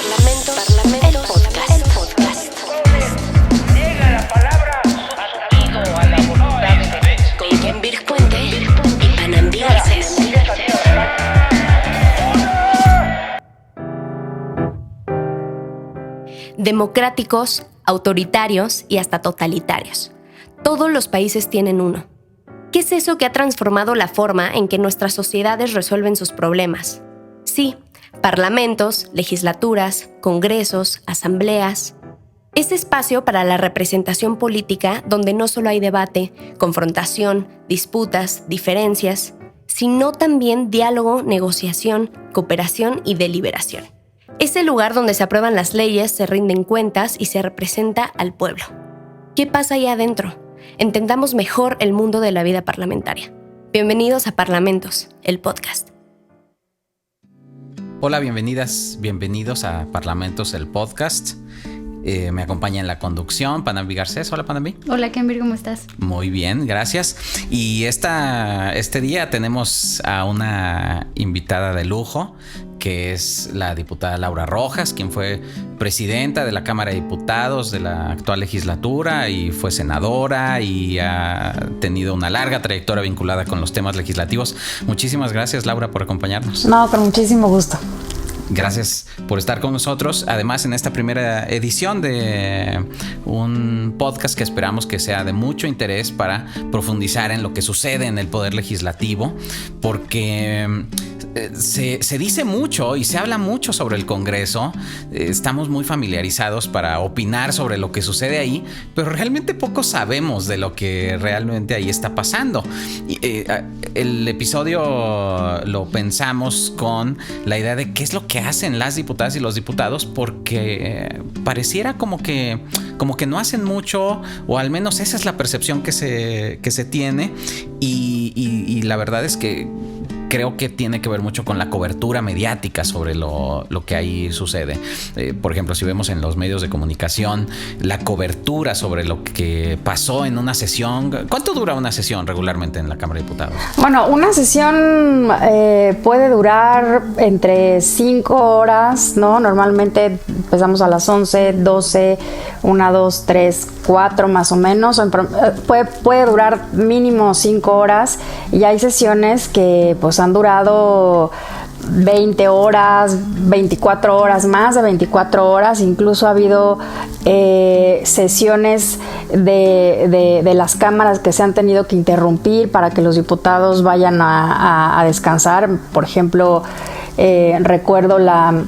el podcast. Llega la palabra sonido a la voluntad de Con Ken Puente y Panambi Garcés. Democráticos, autoritarios y hasta totalitarios. Todos los países tienen uno. ¿Qué es eso que ha transformado la forma en que nuestras sociedades resuelven sus problemas? Sí, parlamentos, legislaturas, congresos, asambleas. Ese espacio para la representación política donde no solo hay debate, confrontación, disputas, diferencias, sino también diálogo, negociación, cooperación y deliberación. Es el lugar donde se aprueban las leyes, se rinden cuentas y se representa al pueblo. ¿Qué pasa ahí adentro? Entendamos mejor el mundo de la vida parlamentaria. Bienvenidos a Parlamentos, el podcast. Hola, bienvenidos a Parlamentos, el podcast. Me acompaña en la conducción Panambi Garcés. Hola, Panambi. Hola, Kenvir, ¿cómo estás? Muy bien, gracias. Y este día tenemos a una invitada de lujo, que es la diputada Laura Rojas, quien fue presidenta de la Cámara de Diputados de la actual legislatura y fue senadora y ha tenido una larga trayectoria vinculada con los temas legislativos. Muchísimas gracias, Laura, por acompañarnos. No, con muchísimo gusto. Gracias por estar con nosotros. Además, en esta primera edición de un podcast que esperamos que sea de mucho interés para profundizar en lo que sucede en el Poder Legislativo, porque se dice mucho y se habla mucho sobre el Congreso. Estamos muy familiarizados para opinar sobre lo que sucede ahí, pero realmente poco sabemos de lo que realmente ahí está pasando. El episodio lo pensamos con la idea de qué es lo que hacen las diputadas y los diputados, porque pareciera como que no hacen mucho, o al menos esa es la percepción que se tiene, y la verdad es que creo que tiene que ver mucho con la cobertura mediática sobre lo que ahí sucede. Por ejemplo, si vemos en los medios de comunicación la cobertura sobre lo que pasó en una sesión. ¿Cuánto dura una sesión regularmente en la Cámara de Diputados? Bueno, una sesión puede durar entre 5 horas, ¿no? Normalmente empezamos a las 11, 12, 1, 2, 3, 4 más o menos. Puede durar mínimo 5 horas y hay sesiones que pues han durado 20 horas, 24 horas, más de 24 horas. Incluso ha habido sesiones de las cámaras que se han tenido que interrumpir para que los diputados vayan a descansar. Por ejemplo, recuerdo la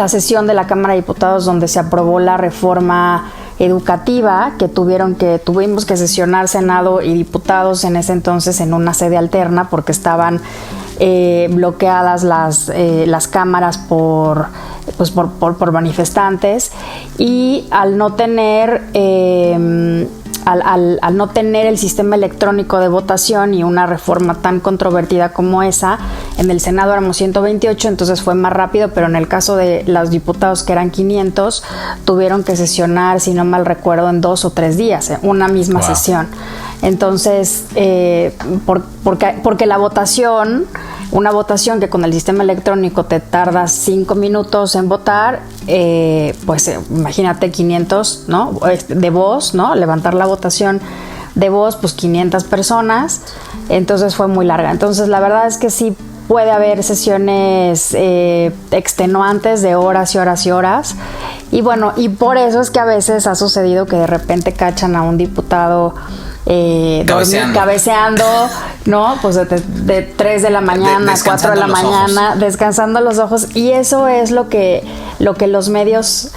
sesión de la Cámara de Diputados donde se aprobó la reforma educativa, que tuvimos que sesionar Senado y diputados en ese entonces en una sede alterna porque estaban bloqueadas las cámaras por manifestantes, y al no tener al no tener el sistema electrónico de votación y una reforma tan controvertida como esa, en el Senado éramos 128, entonces fue más rápido, pero en el caso de los diputados, que eran 500, tuvieron que sesionar, si no mal recuerdo, en 2 o 3 días, una misma sesión. Entonces, porque la votación, una votación que con el sistema electrónico te tardas 5 minutos en votar, pues imagínate 500, ¿no? De voz, ¿no? Levantar la votación de voz, pues 500 personas, entonces fue muy larga. Entonces la verdad es que sí puede haber sesiones extenuantes de horas y horas y horas, y bueno, y por eso es que a veces ha sucedido que de repente cachan a un diputado cabeceando, ¿no? Pues de 3 de la mañana, 4 de la mañana, descansando los ojos, y eso es lo que los medios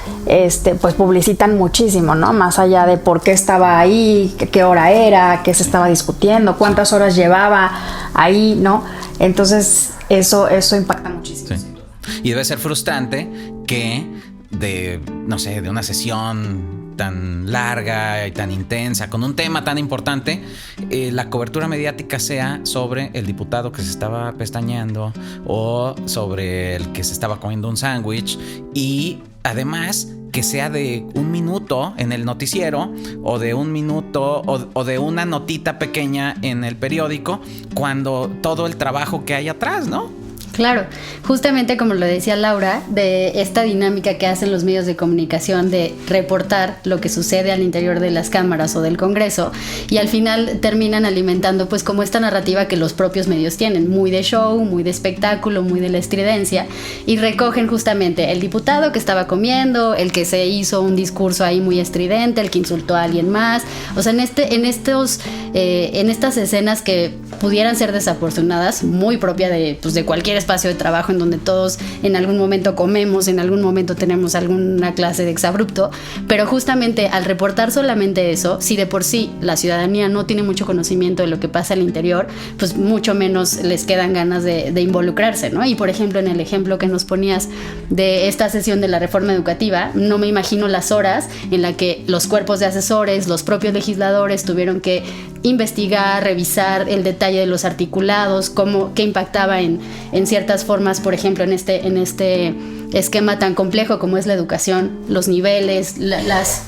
pues publicitan muchísimo, ¿no? Más allá de por qué estaba ahí, qué hora era, qué se estaba discutiendo, cuántas horas llevaba ahí, ¿no? Entonces eso impacta muchísimo. Sí. Y debe ser frustrante que de una sesión tan larga y tan intensa, con un tema tan importante, la cobertura mediática sea sobre el diputado que se estaba pestañeando o sobre el que se estaba comiendo un sándwich, y además que sea de 1 minuto en el noticiero, o de 1 minuto o de una notita pequeña en el periódico, cuando todo el trabajo que hay atrás, ¿no? Claro, justamente como lo decía Laura, de esta dinámica que hacen los medios de comunicación de reportar lo que sucede al interior de las cámaras o del Congreso, y al final terminan alimentando pues como esta narrativa que los propios medios tienen, muy de show, muy de espectáculo, muy de la estridencia, y recogen justamente el diputado que estaba comiendo, el que se hizo un discurso ahí muy estridente, el que insultó a alguien más, o sea, en estas escenas que pudieran ser desafortunadas, muy propia de cualquier espacio de trabajo en donde todos en algún momento comemos, en algún momento tenemos alguna clase de exabrupto, pero justamente al reportar solamente eso, si de por sí la ciudadanía no tiene mucho conocimiento de lo que pasa al interior, pues mucho menos les quedan ganas de involucrarse, ¿no? Y por ejemplo, en el ejemplo que nos ponías de esta sesión de la reforma educativa, no me imagino las horas en la que los cuerpos de asesores, los propios legisladores tuvieron que investigar, revisar el detalle de los articulados, qué impactaba en ciertas formas, por ejemplo, en este esquema tan complejo como es la educación, los niveles,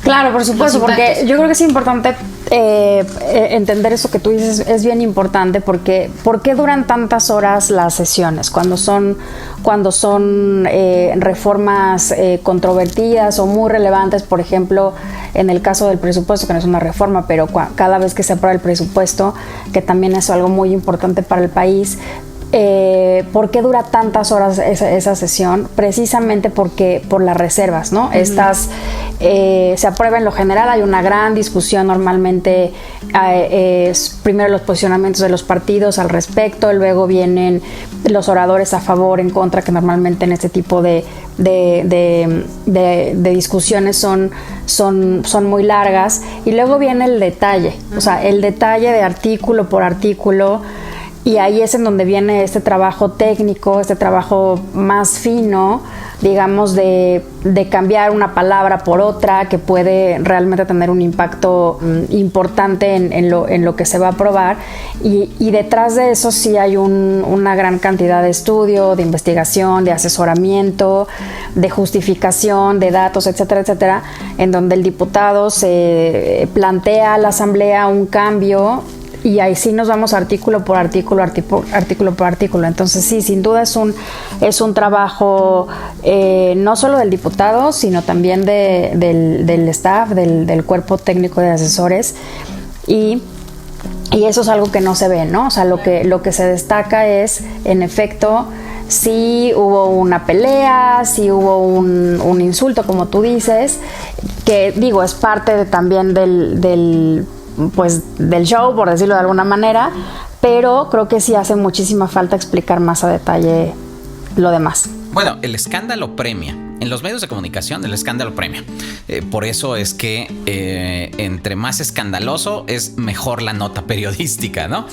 Claro, por supuesto, porque yo creo que es importante entender eso que tú dices, es bien importante, porque ¿por qué duran tantas horas las sesiones? Cuando son reformas controvertidas o muy relevantes, por ejemplo, en el caso del presupuesto, que no es una reforma, pero cada vez que se aprueba el presupuesto, que también es algo muy importante para el país. ¿Por qué dura tantas horas esa sesión? Precisamente por las reservas, ¿no? Estas se aprueba en lo general, hay una gran discusión normalmente, primero los posicionamientos de los partidos al respecto, luego vienen los oradores a favor, en contra, que normalmente en este tipo de discusiones son muy largas, y luego viene el detalle, o sea, el detalle de artículo por artículo. Y ahí es en donde viene este trabajo técnico, este trabajo más fino, digamos, de cambiar una palabra por otra, que puede realmente tener un impacto importante en lo que se va a aprobar. Y detrás de eso sí hay una gran cantidad de estudio, de investigación, de asesoramiento, de justificación, de datos, etcétera, etcétera, en donde el diputado se plantea a la Asamblea un cambio. Y ahí sí nos vamos artículo por artículo. Entonces sí, sin duda es un trabajo no solo del diputado, sino también del staff, del cuerpo técnico de asesores. Y eso es algo que no se ve, ¿no? O sea, lo que se destaca es, en efecto, sí hubo una pelea, sí hubo un insulto, como tú dices, que digo, es parte también del show, por decirlo de alguna manera, pero creo que sí hace muchísima falta explicar más a detalle lo demás. Bueno, el escándalo premia. En los medios de comunicación el escándalo premia. Por eso es que entre más escandaloso es mejor la nota periodística, ¿no?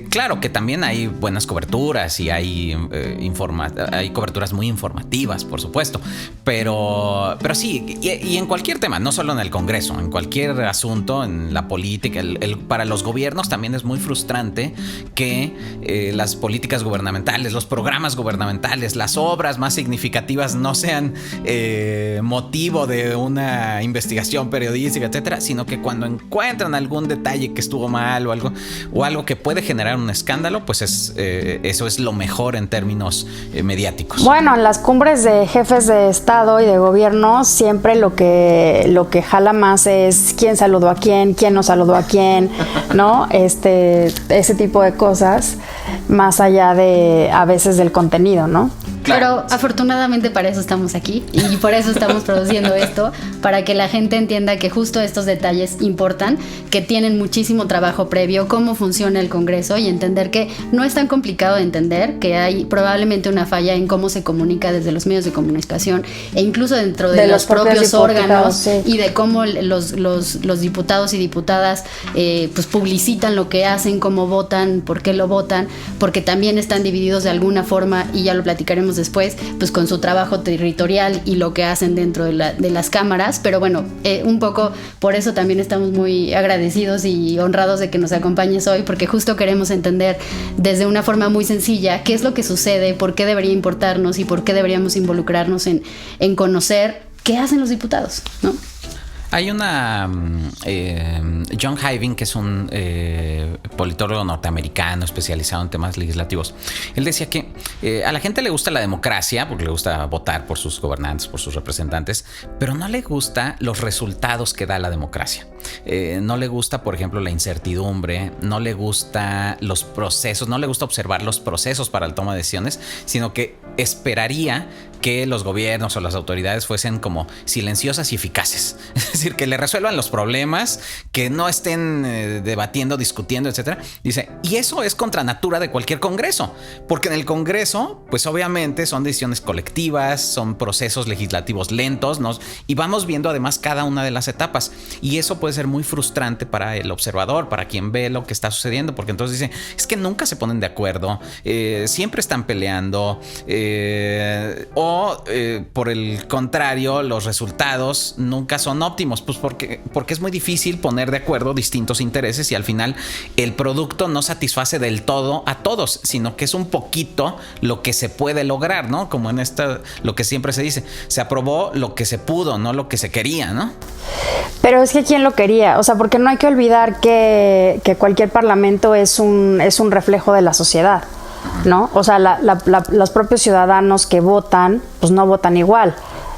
Claro que también hay buenas coberturas y hay coberturas muy informativas, por supuesto. Pero sí, y en cualquier tema, no solo en el Congreso, en cualquier asunto, en la política, para los gobiernos también es muy frustrante que las políticas gubernamentales, los programas gubernamentales, las obras más significativas no sean motivo de una investigación periodística, etcétera, sino que cuando encuentran algún detalle que estuvo mal o algo que puede generar un escándalo, pues eso es lo mejor en términos mediáticos. Bueno, en las cumbres de jefes de Estado y de gobierno siempre lo que jala más es quién saludó a quién no saludó a quién, ¿no? Ese tipo de cosas, más allá de a veces del contenido, ¿no? Claro. Pero afortunadamente para eso estamos aquí y por eso estamos produciendo esto, para que la gente entienda que justo estos detalles importan, que tienen muchísimo trabajo previo, cómo funciona el Congreso, y entender que no es tan complicado de entender, que hay probablemente una falla en cómo se comunica desde los medios de comunicación e incluso dentro de los propios órganos, sí. Y de cómo los diputados y diputadas pues publicitan lo que hacen, cómo votan, por qué lo votan, porque también están divididos de alguna forma, y ya lo platicaremos después, pues con su trabajo territorial y lo que hacen dentro de las cámaras. Pero bueno, un poco por eso también estamos muy agradecidos y honrados de que nos acompañes hoy, porque justo queremos entender desde una forma muy sencilla qué es lo que sucede, por qué debería importarnos y por qué deberíamos involucrarnos en conocer qué hacen los diputados, ¿no? Hay una John Hiving, que es un politólogo norteamericano especializado en temas legislativos. Él decía que a la gente le gusta la democracia porque le gusta votar por sus gobernantes, por sus representantes, pero no le gusta los resultados que da la democracia. No le gusta, por ejemplo, la incertidumbre, no le gusta los procesos, no le gusta observar los procesos para la toma de decisiones, sino que esperaría que los gobiernos o las autoridades fuesen como silenciosas y eficaces. Es decir, que le resuelvan los problemas, que no estén debatiendo, discutiendo, etcétera. Dice, y eso es contra natura de cualquier congreso, porque en el congreso, pues obviamente son decisiones colectivas, son procesos legislativos lentos, ¿no? Y vamos viendo además cada una de las etapas. Y eso puede ser muy frustrante para el observador, para quien ve lo que está sucediendo, porque entonces dice, es que nunca se ponen de acuerdo, siempre están peleando, por el contrario, los resultados nunca son óptimos, pues porque es muy difícil poner de acuerdo distintos intereses y al final el producto no satisface del todo a todos, sino que es un poquito lo que se puede lograr, ¿no? Como en lo que siempre se dice, se aprobó lo que se pudo, no lo que se quería, ¿no? Pero es que ¿quién lo quería? O sea, porque no hay que olvidar que cualquier parlamento es un reflejo de la sociedad, ¿no? O sea, los propios ciudadanos que votan, pues no votan igual,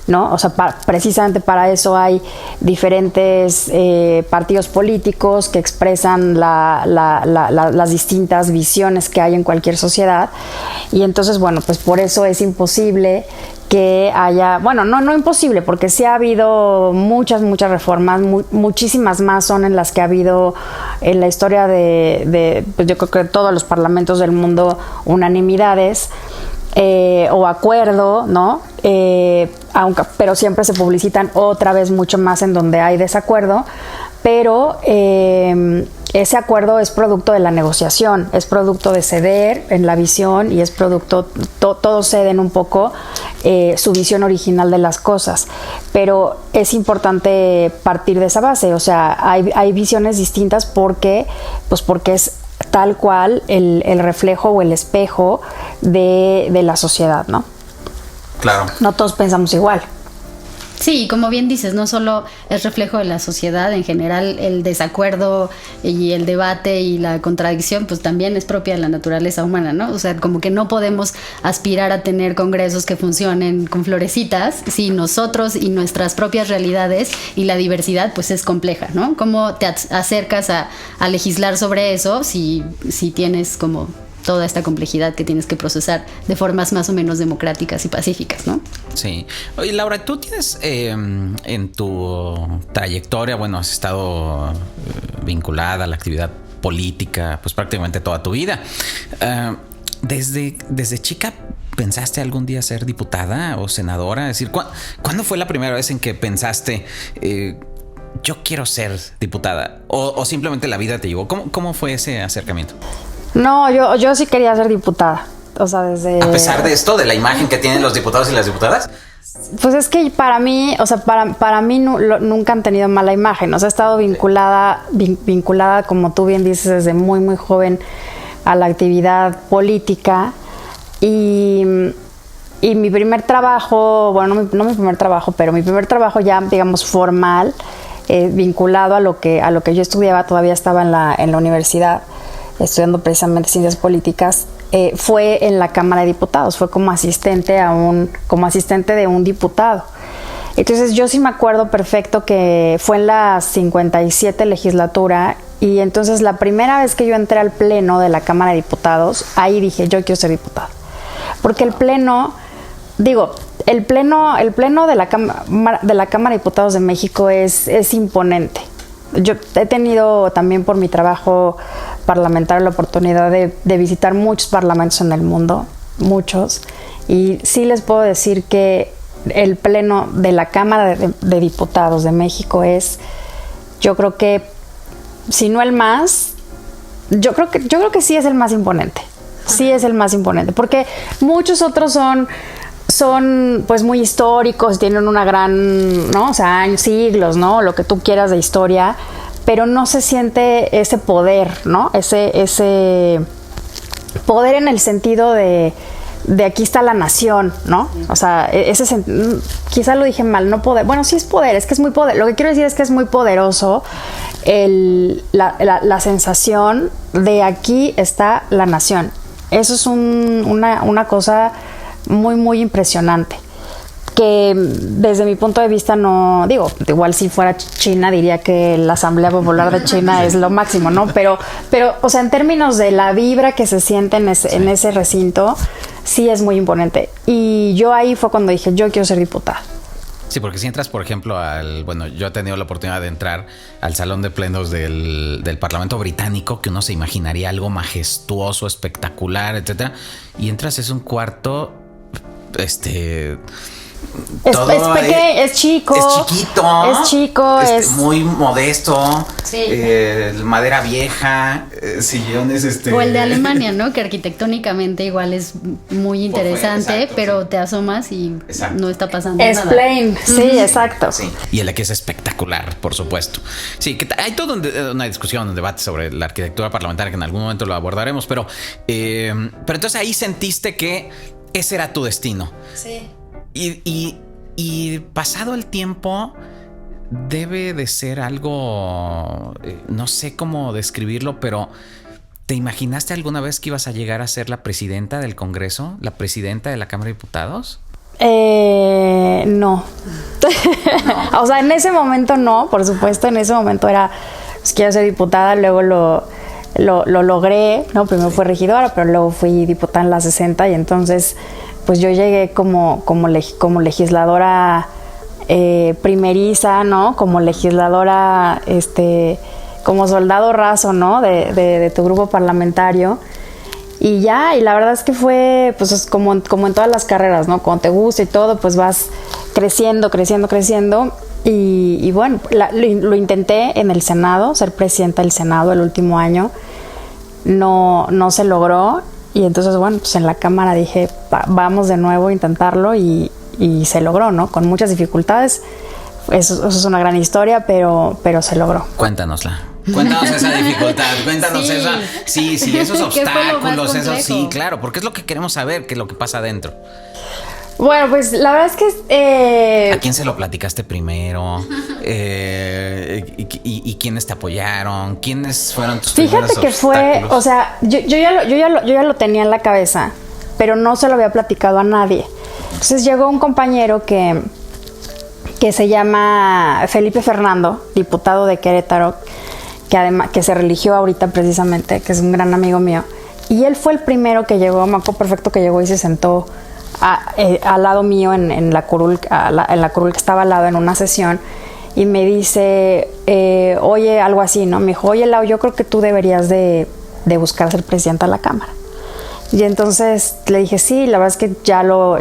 ¿no? O sea, precisamente para eso hay diferentes partidos políticos que expresan las distintas visiones que hay en cualquier sociedad. Y entonces, bueno, pues por eso es imposible que haya, bueno, no imposible, porque sí ha habido muchas reformas, muchísimas más son en las que ha habido en la historia pues yo creo que todos los parlamentos del mundo, unanimidades o acuerdo, ¿no? Pero siempre se publicitan otra vez mucho más en donde hay desacuerdo, pero ese acuerdo es producto de la negociación, es producto de ceder en la visión y es producto, todos ceden un poco su visión original de las cosas, pero es importante partir de esa base, o sea, hay visiones distintas porque es tal cual el reflejo o el espejo de la sociedad, ¿no? Claro. No todos pensamos igual. Sí, como bien dices, no solo es reflejo de la sociedad, en general el desacuerdo y el debate y la contradicción pues también es propia de la naturaleza humana, ¿no? O sea, como que no podemos aspirar a tener congresos que funcionen con florecitas si nosotros y nuestras propias realidades y la diversidad pues es compleja, ¿no? ¿Cómo te acercas a legislar sobre eso si tienes como toda esta complejidad que tienes que procesar de formas más o menos democráticas y pacíficas, ¿no? Sí. Oye, Laura, tú tienes en tu trayectoria, bueno, has estado vinculada a la actividad política pues prácticamente toda tu vida. Desde chica, ¿pensaste algún día ser diputada o senadora? Es decir, ¿cuándo fue la primera vez en que pensaste yo quiero ser diputada? ¿O simplemente la vida te llevó? ¿Cómo fue ese acercamiento? No, yo sí quería ser diputada. O sea, desde... A pesar de esto, de la imagen que tienen los diputados y las diputadas. Pues es que para mí, o sea, para mí nunca han tenido mala imagen. O sea, he estado vinculada, como tú bien dices, desde muy, muy joven a la actividad política. Y mi primer trabajo, bueno, no mi primer trabajo, pero mi primer trabajo ya, digamos, formal, vinculado a lo que yo estudiaba, todavía estaba en la universidad, estudiando precisamente ciencias políticas, fue en la Cámara de Diputados, fue como asistente de un diputado. Entonces yo sí me acuerdo perfecto que fue en la 57 legislatura y entonces la primera vez que yo entré al pleno de la Cámara de Diputados, ahí dije, yo quiero ser diputada. Porque el pleno de la Cámara de Diputados de México es imponente. Yo he tenido también por mi trabajo parlamentario la oportunidad de visitar muchos parlamentos en el mundo, muchos, y sí les puedo decir que el pleno de la Cámara de Diputados de México es, yo creo que, si no el más, yo creo que sí es el más imponente, sí es el más imponente, porque muchos otros son pues muy históricos, tienen una gran, ¿no? O sea, años, siglos, ¿no? Lo que tú quieras de historia, pero no se siente ese poder, ¿no? Ese poder en el sentido de de aquí está la nación, ¿no? O sea, quizá lo dije mal, no poder. Bueno, sí es poder, es que es muy poder. Lo que quiero decir es que es muy poderoso la sensación de aquí está la nación. Eso es una cosa muy, muy impresionante. Que desde mi punto de vista no, digo, igual si fuera China diría que la Asamblea Popular de China es lo máximo, ¿no? Pero, o sea, en términos de la vibra que se siente en ese recinto, sí es muy imponente. Y yo ahí fue cuando dije, yo quiero ser diputada. Sí, porque si entras, por ejemplo, bueno, yo he tenido la oportunidad de entrar al salón de plenos del Parlamento británico, que uno se imaginaría algo majestuoso, espectacular, etcétera, y entras, es un cuarto, es pequeño, es chico. Es chiquito. Es muy modesto. Sí. Madera vieja, sillones. O el de Alemania, ¿no? Que arquitectónicamente igual es muy interesante, exacto, pero sí. Te asomas y Exacto. no está pasando es nada. plain, sí, exacto. Sí. Y el de aquí es espectacular, por supuesto. Sí, que hay toda una discusión, un debate sobre la arquitectura parlamentaria que en algún momento lo abordaremos, pero entonces ahí sentiste que ese era tu destino. Sí. Y pasado el tiempo, debe de ser algo, no sé cómo describirlo, pero ¿te imaginaste alguna vez que ibas a llegar a ser la presidenta del Congreso, la presidenta de la Cámara de Diputados? No. O sea, en ese momento no, por supuesto, en ese momento era, pues, quiero ser diputada, luego lo logré, ¿no? Primero fui regidora, pero luego fui diputada en la 60 y entonces pues yo llegué como legisladora primeriza, ¿no? Como legisladora, como soldado raso, ¿no? De tu grupo parlamentario. Y ya, y la verdad es que fue, pues es como en todas las carreras, ¿no? Cuando te gusta y todo, pues vas creciendo. Y bueno, lo intenté en el Senado, ser presidenta del Senado el último año. No se logró. Y entonces, bueno, pues en la Cámara dije, vamos de nuevo a intentarlo y se logró, ¿no? Con muchas dificultades. Eso es una gran historia, pero se logró. Cuéntanosla. Cuéntanos esa dificultad, cuéntanos esa. Sí, esos obstáculos, eso sí, claro, porque es lo que queremos saber, qué es lo que pasa adentro. Bueno, pues la verdad es que... ¿A quién se lo platicaste primero? ¿Y quiénes te apoyaron? ¿Quiénes fueron tus primeros Fíjate que obstáculos? fue, o sea, yo ya lo tenía en la cabeza, pero no se lo había platicado a nadie. Entonces llegó un compañero que se llama Felipe Fernando, diputado de Querétaro, que se religió ahorita precisamente, que es un gran amigo mío. Y él fue el primero que llegó, me acuerdo perfecto que llegó y se sentó al lado mío en la curul que estaba al lado en una sesión y me dice, oye, algo así, ¿no? Me dijo, oye, Lau, yo creo que tú deberías de buscar ser presidenta de la Cámara. Y entonces le dije, sí, la verdad es que ya lo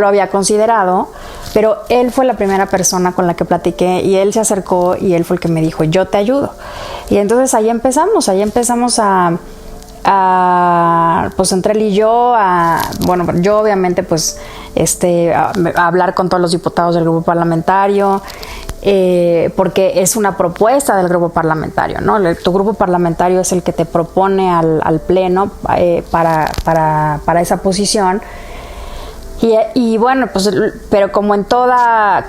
había considerado, pero él fue la primera persona con la que platiqué y él se acercó y él fue el que me dijo, yo te ayudo. Y entonces ahí empezamos a pues entre él y yo, bueno, yo obviamente pues a hablar con todos los diputados del grupo parlamentario, porque es una propuesta del grupo parlamentario, ¿no? Tu grupo parlamentario es el que te propone al pleno para esa posición. Y bueno, pues, pero como en toda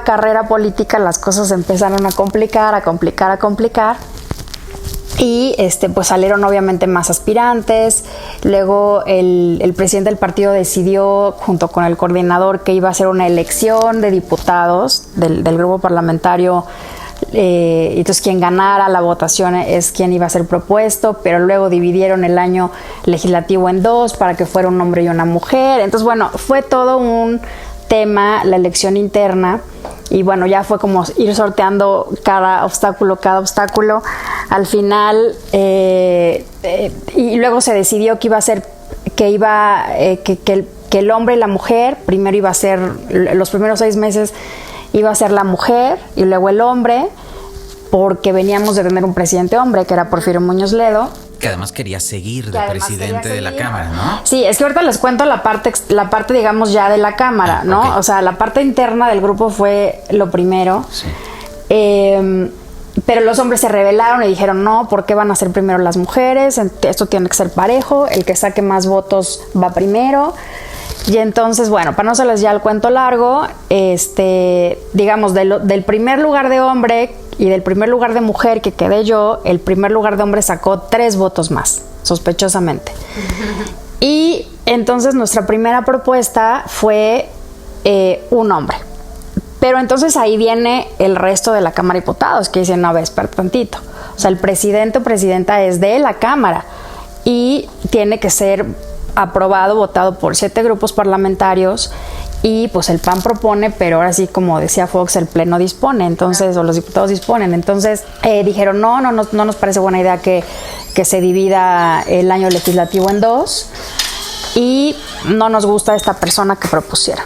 carrera política, las cosas empezaron a complicar. Y pues salieron obviamente más aspirantes. Luego el presidente del partido decidió, junto con el coordinador, que iba a hacer una elección de diputados del grupo parlamentario. Entonces quien ganara la votación es quien iba a ser propuesto, pero luego dividieron el año legislativo en dos para que fuera un hombre y una mujer. Entonces, bueno, fue todo un tema, la elección interna. Y bueno, ya fue como ir sorteando cada obstáculo. Al final, y luego se decidió que iba a ser, que el hombre y la mujer, primero iba a ser, los primeros 6 meses iba a ser la mujer y luego el hombre, porque veníamos de tener un presidente hombre, que era Porfirio Muñoz Ledo. Que además quería seguir de presidente de la Cámara, ¿no? Sí, es que ahorita les cuento la parte digamos ya de la Cámara, ¿no? Okay. O sea, la parte interna del grupo fue lo primero. Sí. Pero los hombres se rebelaron y dijeron, no, ¿por qué van a ser primero las mujeres? Esto tiene que ser parejo, el que saque más votos va primero. Y entonces, bueno, para no hacerles ya el cuento largo, digamos, del primer lugar de hombre y del primer lugar de mujer que quedé yo, el primer lugar de hombre sacó 3 votos más, sospechosamente. Y entonces nuestra primera propuesta fue un hombre. Pero entonces ahí viene el resto de la Cámara de Diputados, que dicen, no, a ver, espera tantito. O sea, el presidente o presidenta es de la Cámara y tiene que ser aprobado, votado por 7 grupos parlamentarios, y pues el PAN propone, pero ahora sí, como decía Fox, el Pleno dispone, entonces, o los diputados disponen. Entonces dijeron, no nos parece buena idea que se divida el año legislativo en 2, y no nos gusta esta persona que propusiera,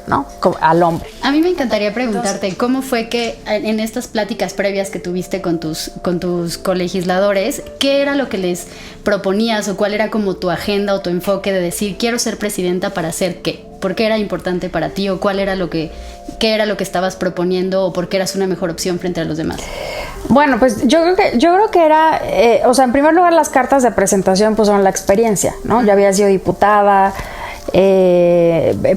¿no? Al hombre. A mí me encantaría preguntarte, ¿cómo fue que en estas pláticas previas que tuviste con tus colegisladores, qué era lo que les proponías o cuál era como tu agenda o tu enfoque de decir, quiero ser presidenta para hacer qué? ¿Por qué era importante para ti o qué era lo que estabas proponiendo o por qué eras una mejor opción frente a los demás? Bueno, pues yo creo que era, o sea, en primer lugar las cartas de presentación pues son la experiencia, ¿no? Yo había sido diputada,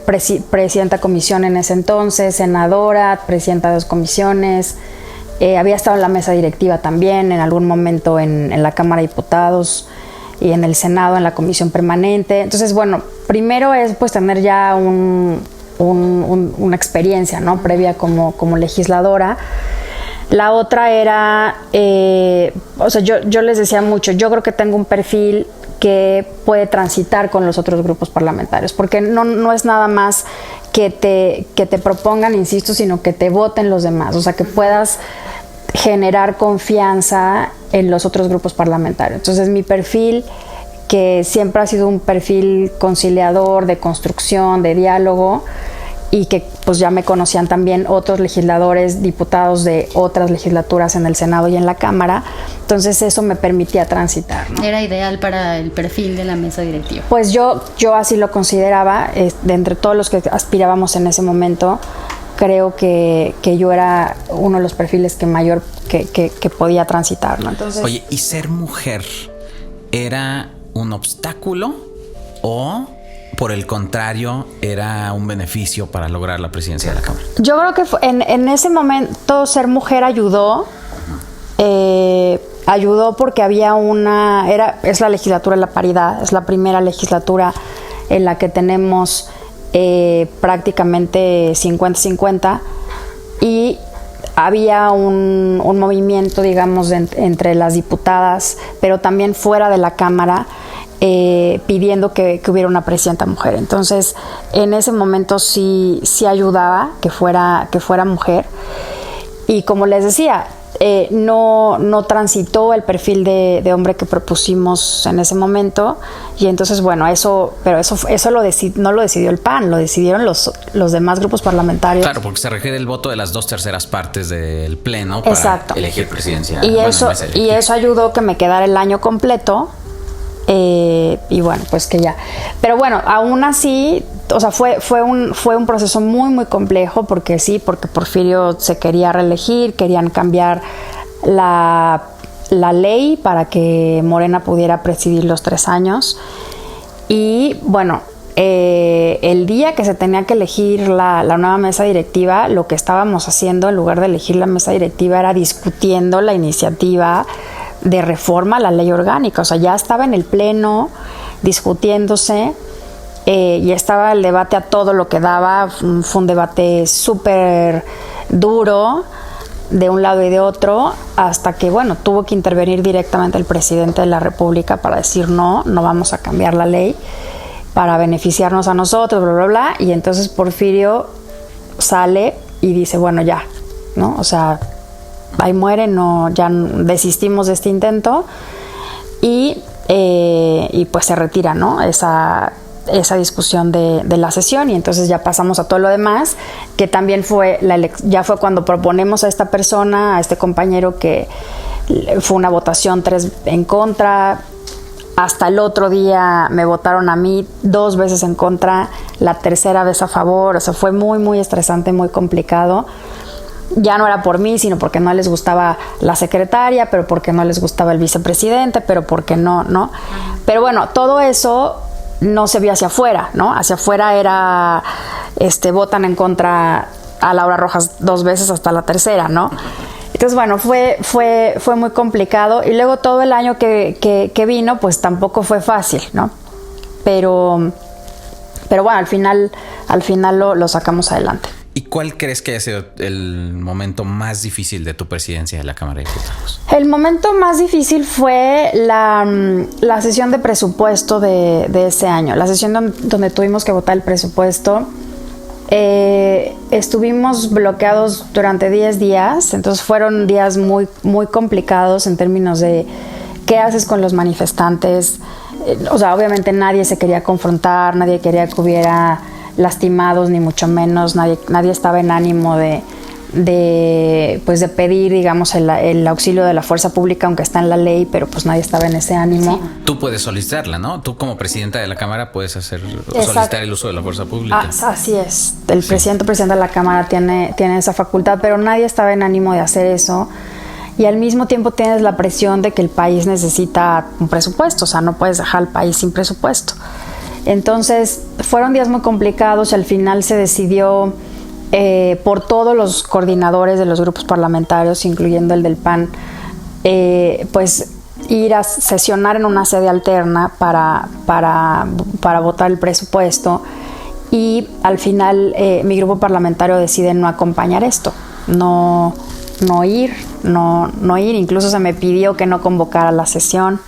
presidenta de comisión en ese entonces, senadora, presidenta de 2 comisiones, había estado en la mesa directiva también en algún momento en la Cámara de Diputados y en el Senado en la comisión permanente. Entonces, bueno, primero es pues tener ya una experiencia, ¿no? Previa como legisladora. La otra era, o sea, yo les decía mucho, yo creo que tengo un perfil que puede transitar con los otros grupos parlamentarios, porque no es nada más que te propongan, insisto, sino que te voten los demás, o sea, que puedas generar confianza en los otros grupos parlamentarios. Entonces, mi perfil, que siempre ha sido un perfil conciliador, de construcción, de diálogo, y que pues ya me conocían también otros legisladores, diputados de otras legislaturas en el Senado y en la Cámara, entonces eso me permitía transitar, ¿no? Era ideal para el perfil de la mesa directiva. Pues yo así lo consideraba, de entre todos los que aspirábamos en ese momento, creo que yo era uno de los perfiles que podía transitar, ¿no? Entonces, oye, ¿y ser mujer era un obstáculo o por el contrario era un beneficio para lograr la presidencia de la Cámara? Yo creo que en ese momento ser mujer ayudó. Ayudó porque había es la legislatura de la paridad, es la primera legislatura en la que tenemos prácticamente 50-50, y había un movimiento, digamos, entre las diputadas, pero también fuera de la Cámara, pidiendo que hubiera una presidenta mujer. Entonces, en ese momento sí ayudaba que fuera mujer. Y como les decía, no transitó el perfil de hombre que propusimos en ese momento, y entonces bueno, eso no lo decidió el PAN, lo decidieron los demás grupos parlamentarios. Claro, porque se requiere el voto de las 2/3 partes del pleno para Exacto. elegir presidencia. Y eso ayudó que me quedara el año completo. Y bueno, pues que ya. Pero bueno, aún así, o sea, fue un proceso muy, muy complejo, porque Porfirio se quería reelegir, querían cambiar la ley para que Morena pudiera presidir los 3 años. Y bueno, el día que se tenía que elegir la nueva mesa directiva, lo que estábamos haciendo en lugar de elegir la mesa directiva era discutiendo la iniciativa de reforma a la ley orgánica. O sea, ya estaba en el pleno discutiéndose, y estaba el debate a todo lo que daba. Fue un debate súper duro de un lado y de otro, hasta que bueno, tuvo que intervenir directamente el presidente de la República para decir no vamos a cambiar la ley para beneficiarnos a nosotros, bla, bla, bla. Y entonces Porfirio sale y dice, bueno, ya, ¿no? O sea, ahí muere, ya desistimos de este intento, y pues se retira, ¿no? Esa discusión de la sesión, y entonces ya pasamos a todo lo demás, que también ya fue cuando proponemos a esta persona, a este compañero, que fue una votación 3 en contra. Hasta el otro día me votaron a mí 2 veces en contra, la tercera vez a favor. O sea, fue muy, muy estresante, muy complicado. ya no era por mí, sino porque no les gustaba la secretaria, pero porque no les gustaba el vicepresidente, pero porque no. Pero bueno, todo eso no se vio hacia afuera, ¿no? Hacia afuera era, votan en contra a Laura Rojas 2 veces hasta la tercera, ¿no? Entonces, bueno, fue muy complicado. Y luego todo el año que vino, pues tampoco fue fácil, ¿no? Pero bueno, al final lo sacamos adelante. ¿Y cuál crees que ha sido el momento más difícil de tu presidencia de la Cámara de Diputados? El momento más difícil fue la sesión de presupuesto de ese año. La sesión donde tuvimos que votar el presupuesto. Estuvimos bloqueados durante 10 días, entonces fueron días muy, muy complicados en términos de qué haces con los manifestantes. O sea, obviamente nadie se quería confrontar, nadie quería que hubiera lastimados, ni mucho menos, nadie estaba en ánimo de pedir, digamos, el auxilio de la fuerza pública, aunque está en la ley, pero pues nadie estaba en ese ánimo. Sí. Tú puedes solicitarla, ¿no? Tú como presidenta de la Cámara puedes solicitar el uso de la fuerza pública. Así es. El presidente de la Cámara tiene esa facultad, pero nadie estaba en ánimo de hacer eso. Y al mismo tiempo tienes la presión de que el país necesita un presupuesto, o sea, no puedes dejar al país sin presupuesto. Entonces, fueron días muy complicados y al final se decidió por todos los coordinadores de los grupos parlamentarios, incluyendo el del PAN, pues ir a sesionar en una sede alterna para votar el presupuesto, y al final mi grupo parlamentario decide no acompañar esto, no ir, incluso se me pidió que no convocara la sesión.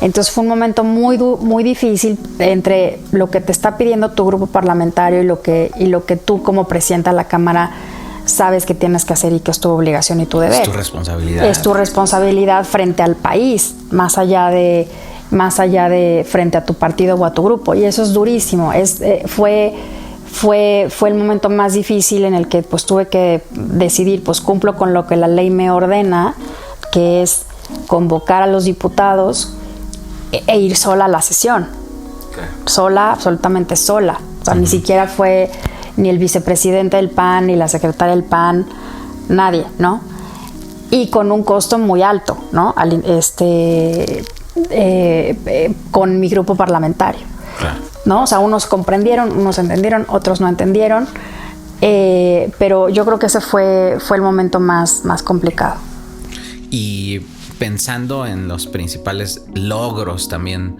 Entonces fue un momento muy difícil entre lo que te está pidiendo tu grupo parlamentario y lo que tú como presidenta de la Cámara sabes que tienes que hacer y que es tu obligación y tu deber. Es tu responsabilidad. Es tu responsabilidad frente al país, más allá de frente a tu partido o a tu grupo, y eso es durísimo. Fue el momento más difícil en el que pues tuve que decidir, pues cumplo con lo que la ley me ordena, que es convocar a los diputados e ir sola a la sesión. Okay. Sola, absolutamente sola. O sea, ni siquiera fue ni el vicepresidente del PAN, ni la secretaria del PAN, nadie, ¿no? Y con un costo muy alto, ¿no? Con mi grupo parlamentario. Claro. ¿No? O sea, unos comprendieron, unos entendieron, otros no entendieron, pero yo creo que ese fue el momento más complicado. Y pensando en los principales logros también,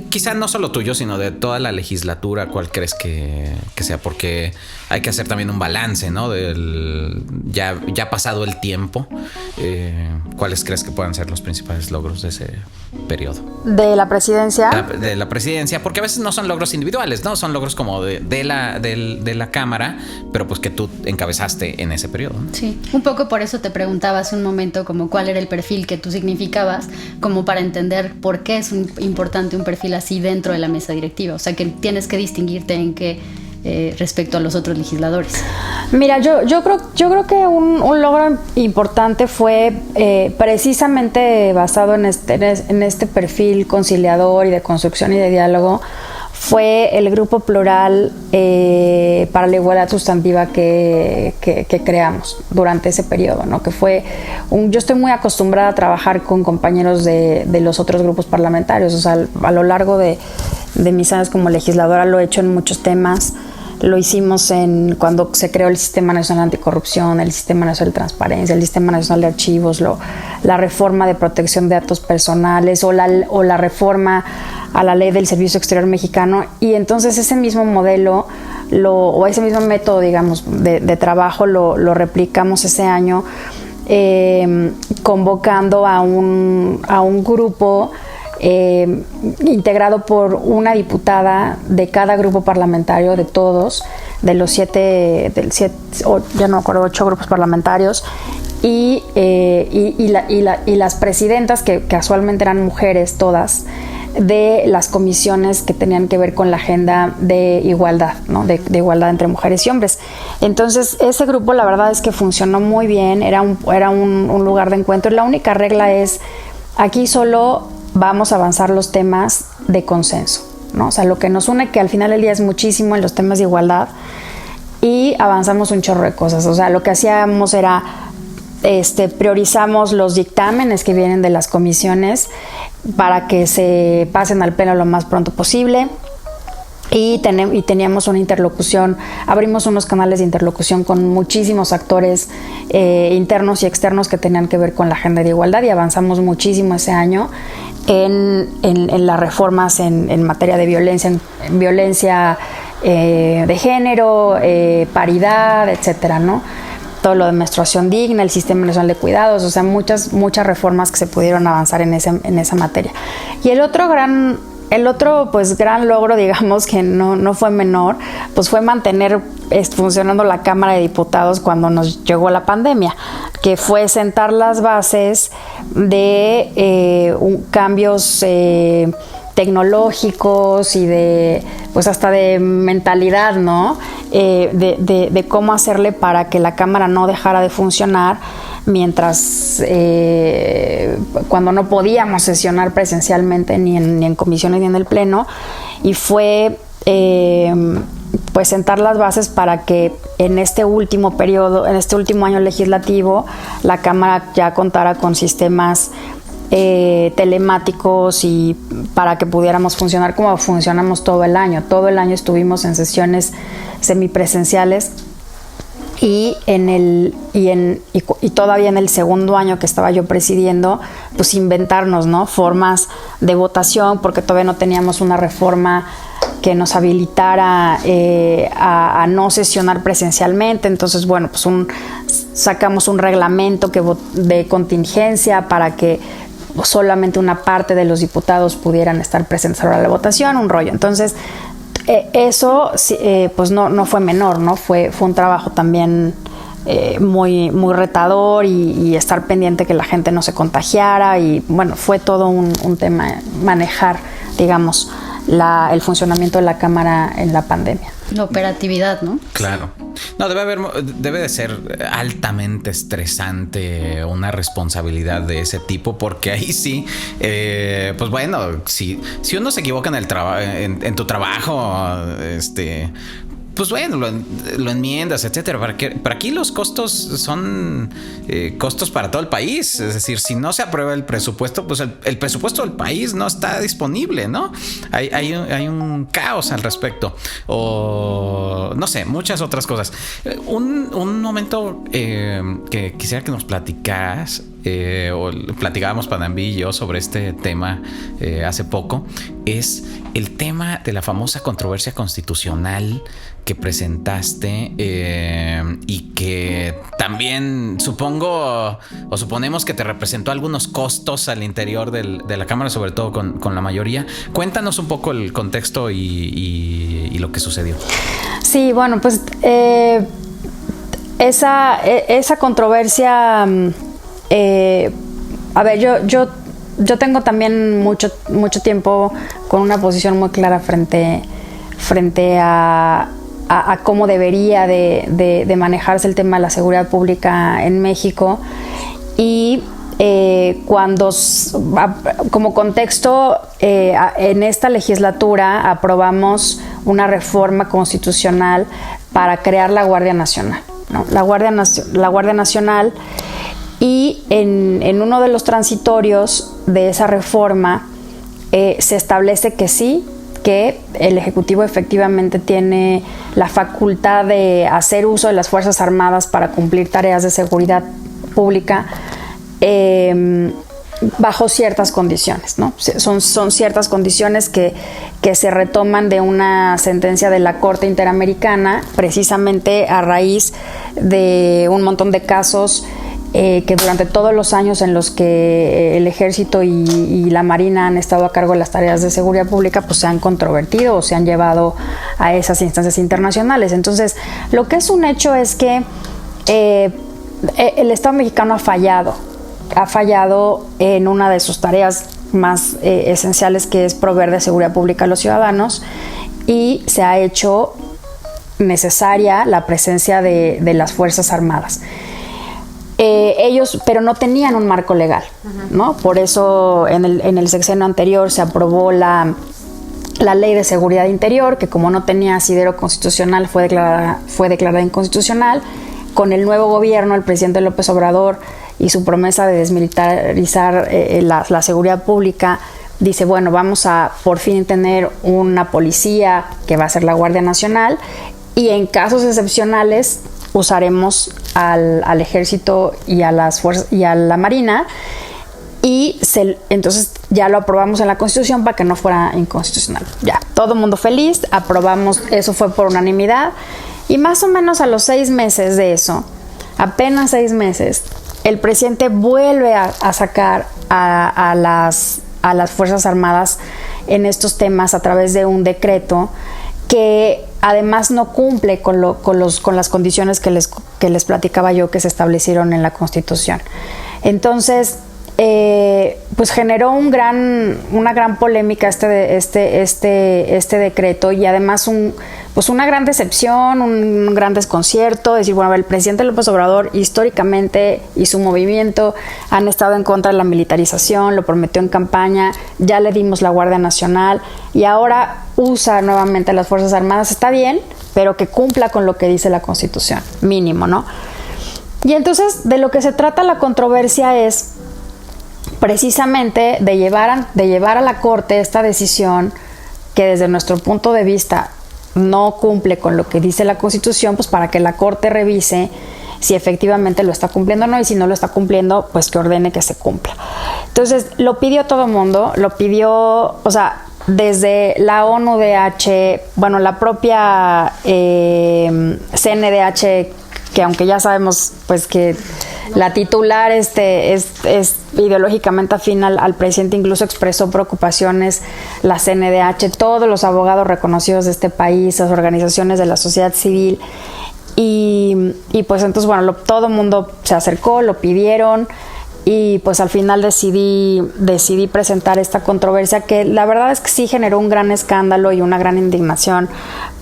quizá no solo tuyo, sino de toda la legislatura, ¿cuál crees que sea? Porque hay que hacer también un balance, ¿no? Ya pasado el tiempo, ¿cuáles crees que puedan ser los principales logros de ese periodo? ¿De la presidencia? De la presidencia, porque a veces no son logros individuales, ¿no? Son logros como de la Cámara, pero pues que tú encabezaste en ese periodo, ¿no? Sí, un poco por eso te preguntaba hace un momento como cuál era el perfil que tú significabas, como para entender por qué es importante un perfil así dentro de la mesa directiva. O sea, que tienes que distinguirte en qué respecto a los otros legisladores. Mira, yo creo que un logro importante fue precisamente basado en este perfil conciliador y de construcción y de diálogo, fue el grupo plural para la igualdad sustantiva que creamos durante ese periodo, ¿no? Que fue yo estoy muy acostumbrada a trabajar con compañeros de los otros grupos parlamentarios, o sea, a lo largo de mis años como legisladora lo he hecho en muchos temas. Lo hicimos cuando se creó el Sistema Nacional Anticorrupción, el Sistema Nacional de Transparencia, el Sistema Nacional de Archivos, la reforma de protección de datos personales o la reforma a la ley del Servicio Exterior Mexicano. Y entonces ese mismo modelo o ese mismo método, digamos, de trabajo lo replicamos ese año, convocando a un grupo integrado por una diputada de cada grupo parlamentario, de todos, de los 8 grupos parlamentarios, y las presidentas, que casualmente eran mujeres todas, de las comisiones que tenían que ver con la agenda de igualdad, ¿no? de igualdad entre mujeres y hombres. Entonces ese grupo, la verdad es que funcionó muy bien, era un lugar de encuentro. La única regla es, aquí solo vamos a avanzar los temas de consenso, ¿no? O sea, lo que nos une, que al final del día es muchísimo en los temas de igualdad, y avanzamos un chorro de cosas. O sea, lo que hacíamos era priorizamos los dictámenes que vienen de las comisiones para que se pasen al pleno lo más pronto posible. Y teníamos una interlocución, abrimos unos canales de interlocución con muchísimos actores internos y externos que tenían que ver con la agenda de igualdad, y avanzamos muchísimo ese año en las reformas en materia de violencia de género, paridad, etcétera, ¿no? Todo lo de menstruación digna, el Sistema Nacional de Cuidados, o sea, muchas reformas que se pudieron avanzar en esa materia. Y el otro gran logro, digamos, que no fue menor, pues fue mantener funcionando la Cámara de Diputados cuando nos llegó la pandemia, que fue sentar las bases de cambios tecnológicos y pues hasta de mentalidad, ¿no? De cómo hacerle para que la Cámara no dejara de funcionar mientras cuando no podíamos sesionar presencialmente ni en comisiones ni en el pleno, y fue pues sentar las bases para que en este último periodo, en este último año legislativo, la Cámara ya contara con sistemas telemáticos, y para que pudiéramos funcionar como funcionamos todo el año. Todo el año estuvimos en sesiones semipresenciales, y todavía en el segundo año que estaba yo presidiendo, pues inventarnos, ¿no?, formas de votación, porque todavía no teníamos una reforma que nos habilitara a no sesionar presencialmente. Entonces, bueno, pues sacamos un reglamento de contingencia para que solamente una parte de los diputados pudieran estar presentes a la votación, un rollo. Entonces, eso pues no fue menor, ¿no? Fue un trabajo también muy, muy retador, y estar pendiente que la gente no se contagiara, y bueno, fue todo un tema manejar, digamos, el funcionamiento de la Cámara en la pandemia. La operatividad, ¿no? Claro. No, debe de ser altamente estresante una responsabilidad de ese tipo, porque ahí sí, pues bueno, si uno se equivoca en tu trabajo, pues bueno, lo enmiendas, etcétera. Para aquí los costos son costos para todo el país. Es decir, si no se aprueba el presupuesto, pues el presupuesto del país no está disponible, ¿no? Hay un caos al respecto. O no sé, muchas otras cosas. Un momento que quisiera que nos platicaras, o platicábamos Panambi y yo sobre este tema hace poco, es el tema de la famosa controversia constitucional que presentaste, y que también suponemos que te representó algunos costos al interior de la Cámara, sobre todo con la mayoría. Cuéntanos un poco el contexto y lo que sucedió. Sí, bueno, pues esa controversia, a ver, yo tengo también mucho tiempo con una posición muy clara frente a cómo debería de manejarse el tema de la seguridad pública en México. Y cuando, como contexto, en esta legislatura aprobamos una reforma constitucional para crear la Guardia Nacional, ¿no? La Guardia Nacional, y en uno de los transitorios de esa reforma se establece que el Ejecutivo efectivamente tiene la facultad de hacer uso de las Fuerzas Armadas para cumplir tareas de seguridad pública bajo ciertas condiciones, ¿no? Son ciertas condiciones que se retoman de una sentencia de la Corte Interamericana, precisamente a raíz de un montón de casos que durante todos los años en los que el Ejército y la Marina han estado a cargo de las tareas de seguridad pública, pues se han controvertido o se han llevado a esas instancias internacionales. Entonces, lo que es un hecho es que el Estado mexicano ha fallado en una de sus tareas más esenciales, que es proveer de seguridad pública a los ciudadanos, y se ha hecho necesaria la presencia de las Fuerzas Armadas. Ellos, pero no tenían un marco legal, ¿no? Por eso en el sexenio anterior se aprobó la la Ley de Seguridad Interior, que como no tenía asidero constitucional fue declarada inconstitucional. Con el nuevo gobierno, el presidente López Obrador y su promesa de desmilitarizar la seguridad pública, dice, bueno, vamos a por fin tener una policía que va a ser la Guardia Nacional, y en casos excepcionales usaremos al Ejército y a las fuerzas y a la Marina, y entonces ya lo aprobamos en la Constitución para que no fuera inconstitucional. Ya, todo el mundo feliz, aprobamos, eso fue por unanimidad, y más o menos a los 6 meses de eso, apenas 6 meses, el presidente vuelve a sacar a las Fuerzas Armadas en estos temas a través de un decreto que además no cumple con las condiciones que les platicaba yo que se establecieron en la Constitución. Entonces, pues generó una gran polémica este decreto, y además una gran decepción, un gran desconcierto. Decir, bueno, el presidente López Obrador históricamente y su movimiento han estado en contra de la militarización, lo prometió en campaña, ya le dimos la Guardia Nacional y ahora usa nuevamente las Fuerzas Armadas. Está bien, pero que cumpla con lo que dice la Constitución, mínimo, ¿no? Y entonces de lo que se trata la controversia es precisamente de llevar a la Corte esta decisión que desde nuestro punto de vista no cumple con lo que dice la Constitución, pues para que la Corte revise si efectivamente lo está cumpliendo o no, y si no lo está cumpliendo, pues que ordene que se cumpla. Entonces, lo pidió todo el mundo, lo pidió, o sea, desde la ONU-DH, bueno, la propia CNDH, que aunque ya sabemos pues que la titular es ideológicamente afín al presidente, incluso expresó preocupaciones la CNDH, todos los abogados reconocidos de este país, las organizaciones de la sociedad civil, y pues entonces, bueno, todo el mundo se acercó, lo pidieron, y pues al final decidí presentar esta controversia que la verdad es que sí generó un gran escándalo y una gran indignación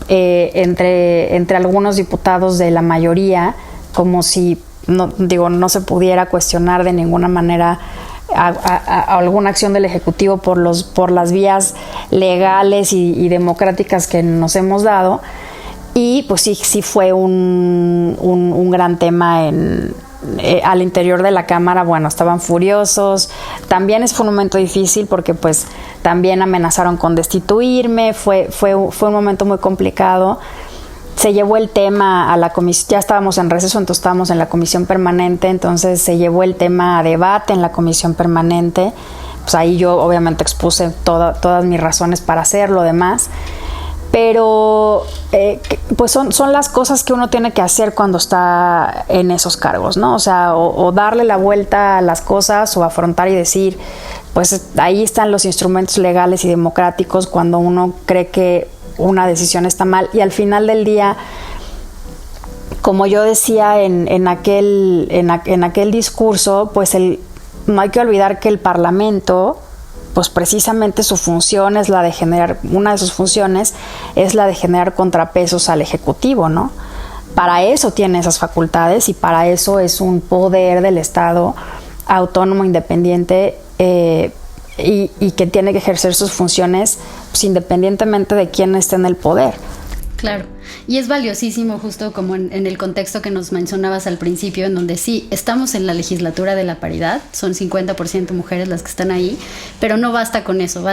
entre algunos diputados de la mayoría, como si no se pudiera cuestionar de ninguna manera a alguna acción del Ejecutivo por las vías legales y democráticas que nos hemos dado. Y pues sí fue un gran tema al interior de la Cámara. Bueno, estaban furiosos. También fue un momento difícil porque pues también amenazaron con destituirme. Fue un momento muy complicado. Se llevó el tema a la comisión, ya estábamos en receso, entonces estábamos en la comisión permanente, entonces se llevó el tema a debate en la comisión permanente. Pues ahí yo obviamente expuse todas mis razones para hacerlo, demás. Pero pues son las cosas que uno tiene que hacer cuando está en esos cargos, ¿no? O sea, o darle la vuelta a las cosas, o afrontar y decir, pues ahí están los instrumentos legales y democráticos cuando uno cree que una decisión está mal. Y al final del día, como yo decía en aquel discurso, pues no hay que olvidar que el Parlamento, pues precisamente su función es la de generar, una de sus funciones es la de generar contrapesos al Ejecutivo, ¿no? Para eso tiene esas facultades y para eso es un poder del Estado autónomo, independiente, y que tiene que ejercer sus funciones pues, independientemente de quién esté en el poder. Claro, y es valiosísimo justo como en el contexto que nos mencionabas al principio, en donde sí, estamos en la legislatura de la paridad, son 50% mujeres las que están ahí, pero no basta con eso,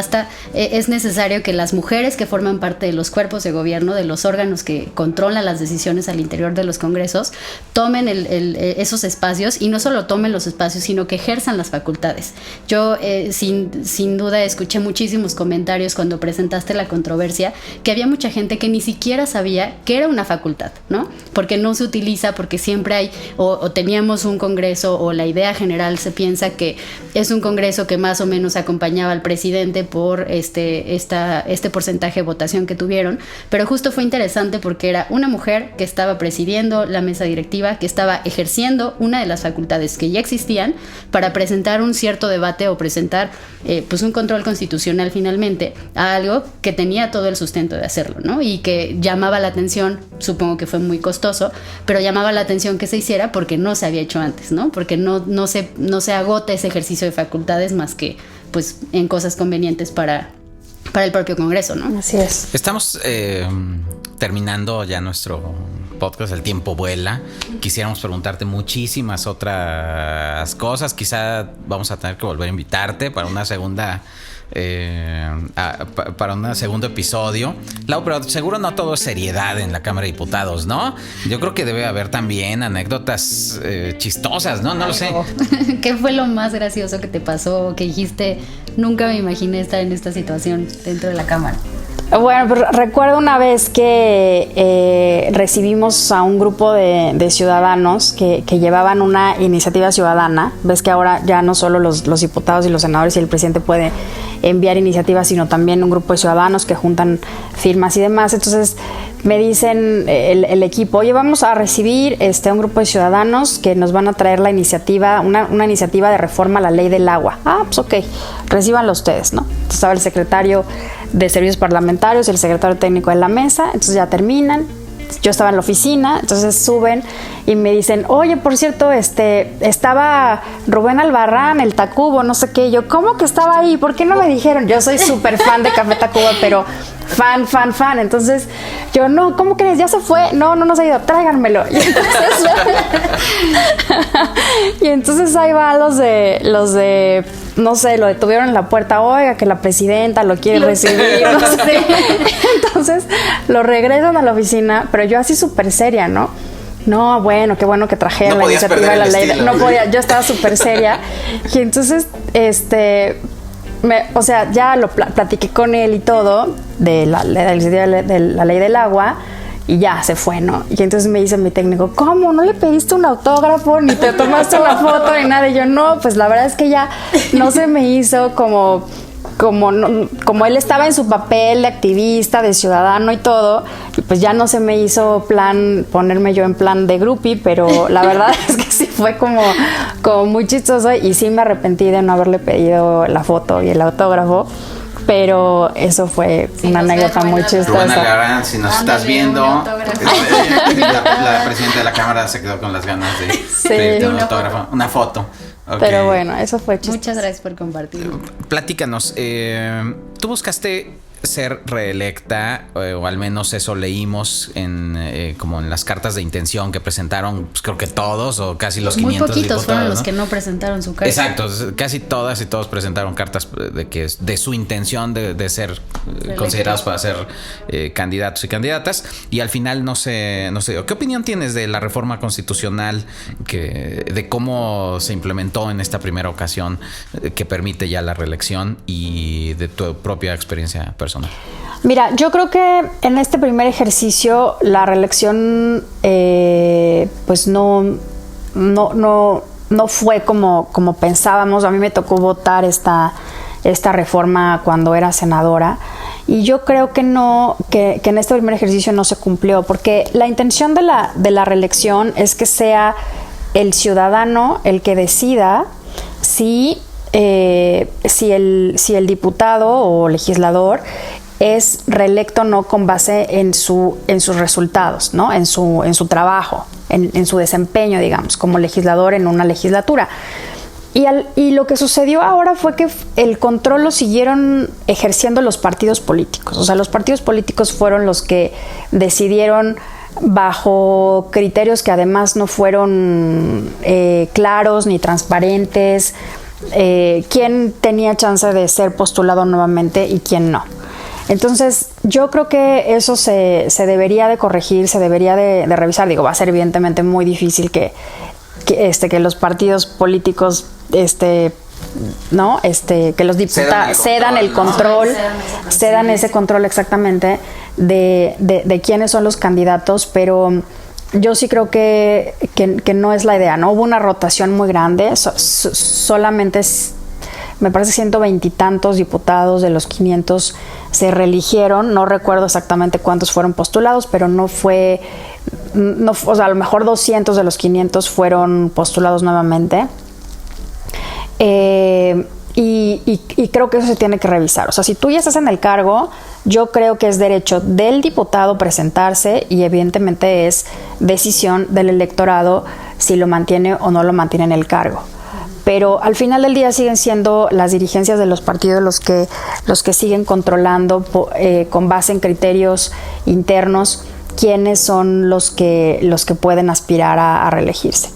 es necesario que las mujeres que forman parte de los cuerpos de gobierno, de los órganos que controlan las decisiones al interior de los congresos, tomen esos espacios, y no solo tomen los espacios, sino que ejerzan las facultades. Yo sin duda escuché muchísimos comentarios cuando presentaste la controversia, que había mucha gente que ni siquiera sabía que era una facultad, ¿no? Porque no se utiliza, porque siempre hay, o teníamos un congreso, o la idea general se piensa que es un congreso que más o menos acompañaba al presidente por este porcentaje de votación que tuvieron, pero justo fue interesante porque era una mujer que estaba presidiendo la mesa directiva, que estaba ejerciendo una de las facultades que ya existían para presentar un cierto debate o presentar pues un control constitucional finalmente a algo que tenía todo el sustento de hacerlo, ¿no? Y que llamaba la atención, supongo que fue muy costoso, pero llamaba la atención que se hiciera porque no se había hecho antes, ¿no? Porque no se agota ese ejercicio de facultades más que pues en cosas convenientes para para el propio Congreso, ¿no? Así es. Estamos terminando ya nuestro podcast, el tiempo vuela. Quisiéramos preguntarte muchísimas otras cosas. Quizá vamos a tener que volver a invitarte para una segunda para un segundo episodio. Lau, pero seguro no todo es seriedad en la Cámara de Diputados, ¿no? Yo creo que debe haber también anécdotas chistosas, ¿no? No lo sé. ¿Qué fue lo más gracioso que te pasó? Que dijiste, nunca me imaginé estar en esta situación dentro de la Cámara. Bueno, pues recuerdo una vez que recibimos a un grupo de ciudadanos que llevaban una iniciativa ciudadana. Ves que ahora ya no solo los diputados y los senadores y el presidente puede enviar iniciativas, sino también un grupo de ciudadanos que juntan firmas y demás. Entonces me dicen el equipo, oye, vamos a recibir un grupo de ciudadanos que nos van a traer la iniciativa, una iniciativa de reforma a la ley del agua. Ah, pues ok, recíbanlo ustedes, ¿no? Entonces estaba el secretario de Servicios Parlamentarios, el secretario técnico de la mesa, entonces ya terminan. Yo estaba en la oficina, entonces suben y me dicen, oye, por cierto, estaba Rubén Albarrán, el Tacubo, no sé qué. Yo, ¿cómo que estaba ahí? ¿Por qué no me dijeron? Yo soy súper fan de Café Tacuba, pero fan. Entonces, yo, no, ¿cómo crees? ¿Ya se fue? No se ha ido, tráiganmelo. Y entonces ahí va los de no sé, lo detuvieron en la puerta, oiga, que la presidenta lo quiere recibir, no sé. Entonces lo regresan a la oficina, pero yo así súper seria, ¿no? No, bueno, qué bueno que trajeron la iniciativa de la ley. No podía, yo estaba súper seria. Y entonces, o sea, ya lo platiqué con él y todo, de la ley del agua, y ya se fue, ¿no? Y entonces me dice mi técnico, ¿cómo? ¿No le pediste un autógrafo? Ni te tomaste una foto ni nada. Y yo, no, pues la verdad es que ya no se me hizo como él estaba en su papel de activista, de ciudadano y todo, y pues ya no se me hizo plan ponerme yo en plan de groupie, pero la verdad es que sí fue como muy chistoso y sí me arrepentí de no haberle pedido la foto y el autógrafo. Pero eso fue una anécdota muy chistosa. Rubén Albarrán, si nos estás viendo, la presidenta de la Cámara se quedó con las ganas de pedirte un autógrafo, una foto. Okay. Pero bueno, eso fue chistoso. Muchas gracias por compartir. Platícanos, tú buscaste ser reelecta, o al menos eso leímos como en las cartas de intención que presentaron, pues creo que todos o casi los 500 muy poquitos diputados, fueron ¿no? los que no presentaron su carta. Exacto, casi todas y todos presentaron cartas de su intención de ser considerados para ser candidatos y candidatas, y al final no sé. ¿Qué opinión tienes de la reforma constitucional de cómo se implementó en esta primera ocasión que permite ya la reelección, y de tu propia experiencia personal? Mira, yo creo que en este primer ejercicio la reelección pues no fue como pensábamos. A mí me tocó votar esta reforma cuando era senadora, y yo creo que en este primer ejercicio no se cumplió, porque la intención de la reelección es que sea el ciudadano el que decida si el diputado o legislador es reelecto o no con base en sus resultados, ¿no? En su trabajo, en su desempeño, digamos, como legislador en una legislatura. Y lo que sucedió ahora fue que el control lo siguieron ejerciendo los partidos políticos. O sea, los partidos políticos fueron los que decidieron, bajo criterios que además no fueron claros ni transparentes, quién tenía chance de ser postulado nuevamente y quién no. Entonces yo creo que eso se debería de corregir, se debería de revisar. Digo, va a ser evidentemente muy difícil que los partidos políticos ¿no? Que los diputados cedan el control, cedan ese control exactamente de quiénes son los candidatos, pero yo sí creo que no es la idea, ¿no? Hubo una rotación muy grande, solamente me parece 120 y tantos diputados de los 500 se reeligieron, no recuerdo exactamente cuántos fueron postulados, pero o sea, a lo mejor 200 de los 500 fueron postulados nuevamente. Y creo que eso se tiene que revisar. O sea, si tú ya estás en el cargo, yo creo que es derecho del diputado presentarse, y evidentemente es decisión del electorado si lo mantiene o no lo mantiene en el cargo. pero al final del día siguen siendo las dirigencias de los partidos los que siguen controlando con base en criterios internos quiénes son los que pueden aspirar a reelegirse.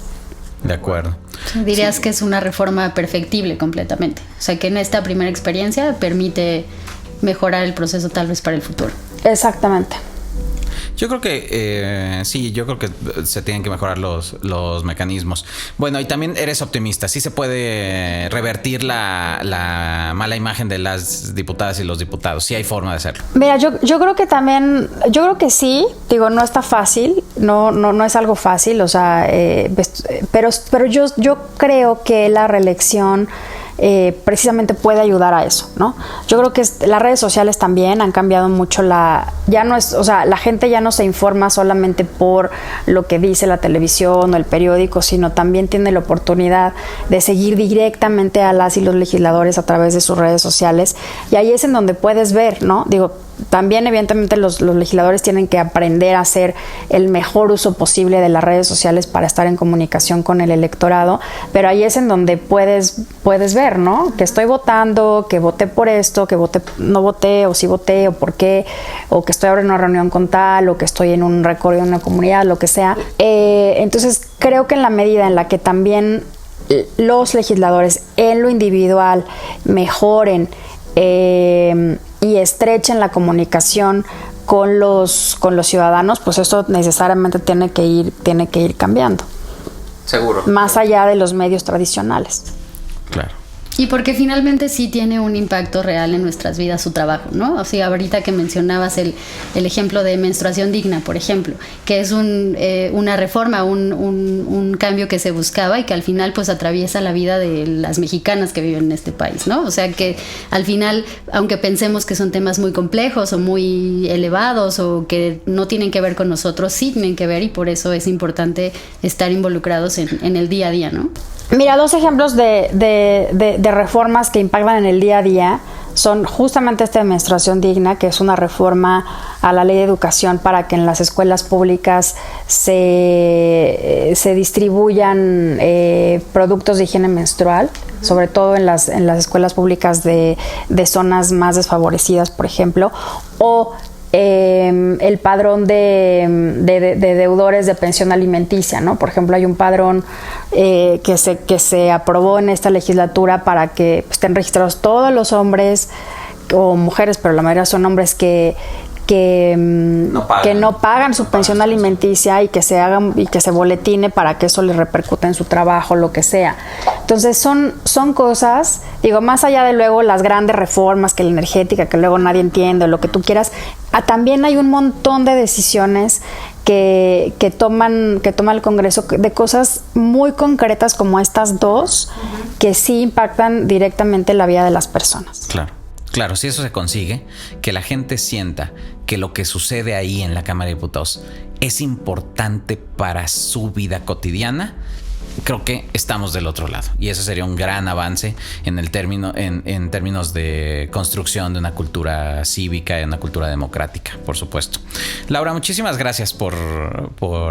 De acuerdo. Dirías que es una reforma perfectible completamente. O sea, que en esta primera experiencia permite mejorar el proceso tal vez para el futuro. Exactamente. Yo creo que sí, yo creo que se tienen que mejorar los mecanismos. Bueno, y también eres optimista. Sí se puede revertir la mala imagen de las diputadas y los diputados. Sí hay forma de hacerlo. Mira, yo creo que también, yo creo que sí. Digo, no está fácil, no es algo fácil. O sea, pero yo creo que la reelección precisamente puede ayudar a eso, ¿no? Yo creo que las redes sociales también han cambiado mucho la gente ya no se informa solamente por lo que dice la televisión o el periódico, sino también tiene la oportunidad de seguir directamente a las y los legisladores a través de sus redes sociales, y ahí es en donde puedes ver, ¿no? Digo, también evidentemente los legisladores tienen que aprender a hacer el mejor uso posible de las redes sociales para estar en comunicación con el electorado, pero ahí es en donde puedes ver, ¿no? Que estoy votando, que voté por esto, que no voté, o sí voté, o por qué, o que estoy ahora en una reunión con tal, o que estoy en un recorrido en una comunidad, lo que sea. Entonces creo que en la medida en la que también los legisladores en lo individual mejoren y estrechen la comunicación con los ciudadanos, pues eso necesariamente tiene que ir cambiando. Seguro. Más allá de los medios tradicionales. Claro. Y porque finalmente sí tiene un impacto real en nuestras vidas su trabajo, ¿no? O sea, ahorita que mencionabas el ejemplo de menstruación digna, por ejemplo, que es una reforma, un cambio que se buscaba y que al final pues atraviesa la vida de las mexicanas que viven en este país, ¿no? O sea que al final, aunque pensemos que son temas muy complejos o muy elevados o que no tienen que ver con nosotros, sí tienen que ver, y por eso es importante estar involucrados en el día a día, ¿no? Mira, dos ejemplos de reformas que impactan en el día a día son justamente esta de menstruación digna, que es una reforma a la ley de educación para que en las escuelas públicas se distribuyan productos de higiene menstrual, sobre todo en las escuelas públicas de zonas más desfavorecidas, por ejemplo, o el padrón de deudores de pensión alimenticia, ¿no? Por ejemplo, hay un padrón que se aprobó en esta legislatura para que estén registrados todos los hombres o mujeres, pero la mayoría son hombres que no pagan su pensión alimenticia, y que se boletine para que eso les repercute en su trabajo, lo que sea. Entonces son cosas, digo, más allá de luego las grandes reformas, que la energética, que luego nadie entiende, lo que tú quieras, también hay un montón de decisiones que toma el Congreso, de cosas muy concretas como estas dos, que sí impactan directamente la vida de las personas. Claro, si eso se consigue, que la gente sienta que lo que sucede ahí en la Cámara de Diputados es importante para su vida cotidiana, creo que estamos del otro lado, y eso sería un gran avance en términos de construcción de una cultura cívica, de una cultura democrática, por supuesto. Laura, muchísimas gracias por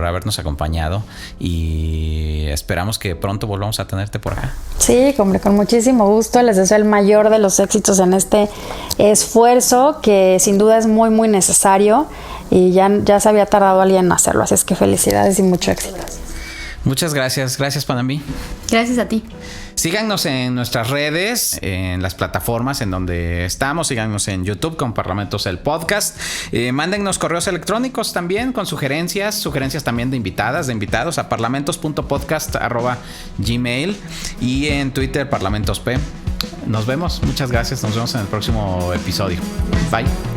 habernos acompañado, y esperamos que pronto volvamos a tenerte por acá. Sí, hombre, con muchísimo gusto. Les deseo el mayor de los éxitos en este esfuerzo, que sin duda es muy, muy necesario, y ya se había tardado alguien en hacerlo, así es que felicidades y mucho éxito. Muchas gracias. Gracias, Panambi. Gracias a ti. Síganos en nuestras redes, en las plataformas en donde estamos. Síganos en YouTube con Parlamentos el Podcast. Mándennos correos electrónicos también con sugerencias también de invitados a parlamentos.podcast@gmail, y en Twitter parlamentosp. Nos vemos. Muchas gracias. Nos vemos en el próximo episodio. Bye.